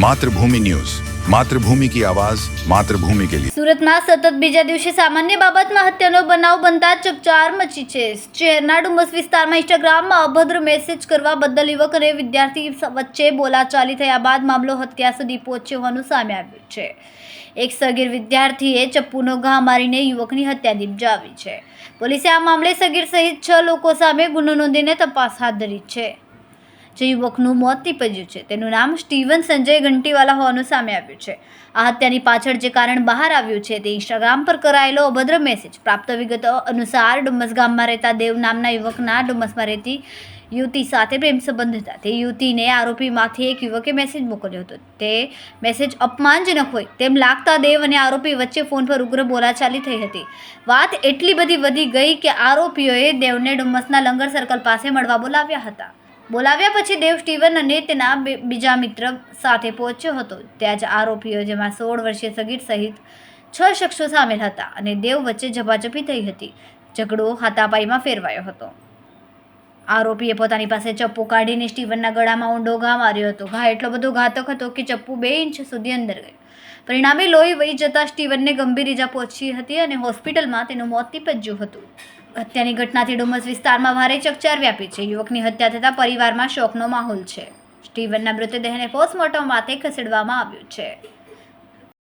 मातृभूमि न्यूज, मातृभूमि की आवाज, मातृभूमि के लिए। સુરતમાં સતત બીજા દિવસે સામાન્ય બાબતમાં હત્યાનો બનાવ બનતા ચકચાર મચી છે। શહેરના ડુમસ વિસ્તારમાં ઇન્સ્ટાગ્રામમાં અભદ્ર મેસેજ કરવા બદલ યુવક અને વિદ્યાર્થી વચ્ચે બોલાચાલી થયા બાદ મામલો હત્યા સુધી પહોંચ્યો હોવાનું સામે આવ્યું છે। એક સગીર વિદ્યાર્થીએ ચપ્પુનો ઘા મારીને યુવકની હત્યા નિપજાવી છે। પોલીસે આ મામલે સગીર સહિત 6 લોકો સામે ગુનો નોંધીને તપાસ હાથ ધરી છે। જે યુવકનું મોત નીપજ્યું છે તેનું નામ સ્ટીવન સંજય ઘંટીવાલા હોવાનું સામે આવ્યું છે। આ હત્યાની પાછળ જે કારણ બહાર આવ્યું છે તે ઇન્સ્ટાગ્રામ પર કરાયેલો અભદ્ર મેસેજ। પ્રાપ્ત વિગતો અનુસાર ડુમસ ગામમાં રહેતા દેવ નામના યુવકના ડુમસમાં રહેતી યુવતી સાથે પ્રેમ સંબંધ હતા। તે યુવતીને આરોપીમાંથી એક યુવકે મેસેજ મોકલ્યો હતો। તે મેસેજ અપમાનજનક હોય તેમ લાગતા દેવ અને આરોપી વચ્ચે ફોન પર ઉગ્ર બોલાચાલી થઈ હતી। વાત એટલી બધી વધી ગઈ કે આરોપીઓએ દેવને ડુમસના લંગર સર્કલ પાસે મળવા બોલાવ્યા હતા। બોલાવ્યા પછી દેવ સ્ટીવન અને તેના બીજા મિત્ર સાથે પહોંચ્યો હતો। ત્યાં જ આરોપીઓ જેમાં 16 વર્ષીય સગીર સહિત 6 શખ્સો સામેલ હતા અને દેવ વચ્ચે ઝપાઝપી થઈ હતી। ઝઘડો હાથાપાઈમાં ફેરવાયો હતો। આરોપીએ પોતાની પાસે ચપ્પુ કાઢીને સ્ટીવનના ગળામાં ઊંડો ઘા માર્યો હતો। ઘા એટલો બધો ઘાતક હતો કે ચપ્પુ 2 ઇંચ સુધી અંદર ગયો। પરિણામે લોહી વહી જતા સ્ટીવનને ગંભીર ઈજા પહોંચી હતી અને હોસ્પિટલમાં તેનું મોત નીપજ્યું હતું। હત્યાની ઘટનાથી ડુમસ વિસ્તારમાં ભારે ચકચાર વ્યાપી છે। યુવકની હત્યા થતાં પરિવારમાં શોકનો માહોલ છે। સ્ટીવનના મૃતદેહને પોસ્ટમોર્ટમ માટે ખસેડવામાં આવ્યો છે।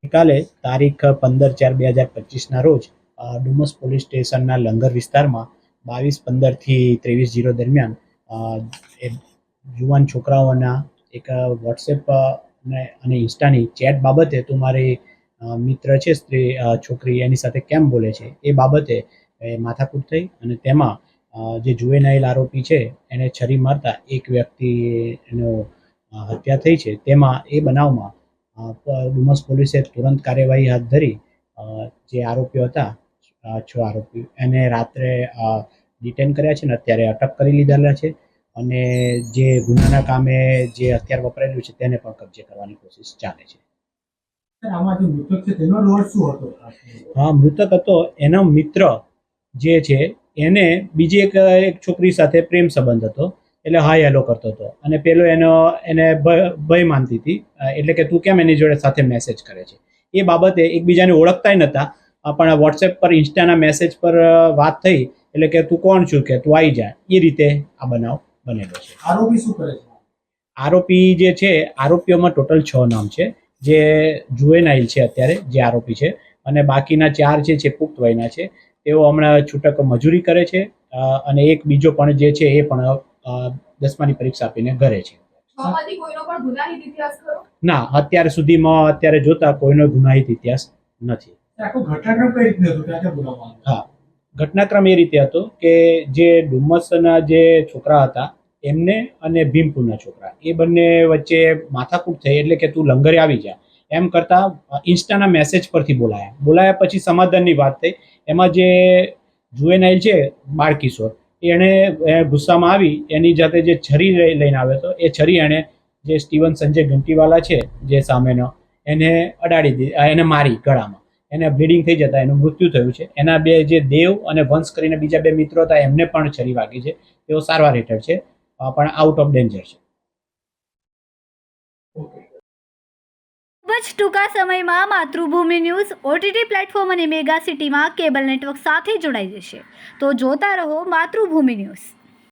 ગઈકાલે તારીખ 15/4/2025ના રોજ ડુમસ પોલીસ સ્ટેશનના લંગર વિસ્તારમાં 22:15 થી 23:00 દરમિયાન યુવાન છોકરાઓના એક વોટ્સએપ અને ઇન્સ્ટાની ચેટ બાબતે તું મારી મિત્ર છે સ્ત્રી છોકરી એની સાથે કેમ બોલે છે એ બાબતે માથાકૂટ થઈ અને તેમાં જે જુવેનાઇલ આરોપી છે એને છરી મારતા એક વ્યક્તિનો હત્યા થઈ છે। તેમાં એ બનાવમાં ડુમસ પોલીસે તુરંત કાર્યવાહી હાથ ધરી જે આરોપીઓ હતા 6 આરોપીઓ એને રાત્રે ડિટેન કર્યા છે અને અત્યારે અટક કરી લીધેલા છે અને જે ગુનાના કામે જે હથિયાર વપરાયેલું છે તેને પણ કબજે કરવાની કોશિશ ચાલે છે। આમાં જે મૃતક છે તેનો રોલ શું હતો? હા, મૃતક હતો એનો મિત્ર જે છે એને બીજી એક છોકરી સાથે પ્રેમ સંબંધ હતો એટલે હાય હેલો કરતો હતો અને પેલો એને ભય માનતી હતી એટલે કે તું કેમ એની જોડે સાથે મેસેજ કરે છે એ બાબતે એકબીજાને ઓળખતા નહોતા પણ વોટ્સએપ પર ઇન્સ્ટાના મેસેજ પર વાત થઈ એટલે કે તું કોણ છું કે તું આવી જા એ રીતે આ બનાવ બનેલો છે। આરોપી શું કરે છે? આરોપી જે છે આરોપીઓમાં ટોટલ 6 નામ છે જે જુવેનાઇલ છે અત્યારે જે આરોપી છે અને બાકીના 4 છે પુખ્ત વયના છે। તેઓ હમણાં છૂટક મજૂરી કરે છે અને એક બીજો પણ જે છે એ પણ 10માની પરીક્ષા આપીને ઘરે છે। ના, અત્યાર સુધીમાં અત્યારે જોતા કોઈનો ગુનાહિત ઇતિહાસ નથી। આખો ઘટનાક્રમ કઈ રીતે હતો? ક્યાં બોલાવવામાં? હા, ઘટનાક્રમ એ રીતે હતો કે જે ડુમસના જે છોકરા હતા એમને અને ભીમપુરના છોકરા એ બંને વચ્ચે માથાકૂટ થઈ એટલે કે તું લંગરે આવી જા એમ કરતા ઇન્સ્ટાના મેસેજ પરથી બોલાયા પછી સમાધાનની વાત થઈ। એમાં જે જુવેનાઇલ છે બાળકિશોર એણે ગુસ્સામાં આવી એની જાતે જે છરી લઈને આવ્યો હતો એ છરી એણે જે સ્ટીવન સંજય ઘંટીવાલા છે જે સામેનો એને અડાડી દીધી, એને મારી ગળામાં, એને બ્લીડિંગ થઈ જતા એનું મૃત્યુ થયું છે। એના બે જે દેવ અને વંશ કરીને બીજા 2 મિત્રો હતા એમને પણ છરી વાગી છે। તેઓ સારવાર હેઠળ છે પણ આઉટ ઓફ ડેન્જર છે। ખૂબ જ ટૂંકા સમયમાં માતૃભૂમિ ન્યૂઝ OTT પ્લેટફોર્મ અને મેગા સિટીમાં કેબલ નેટવર્ક સાથે જોડાઈ જશે। તો જોતા રહો માતૃભૂમિ ન્યૂઝ।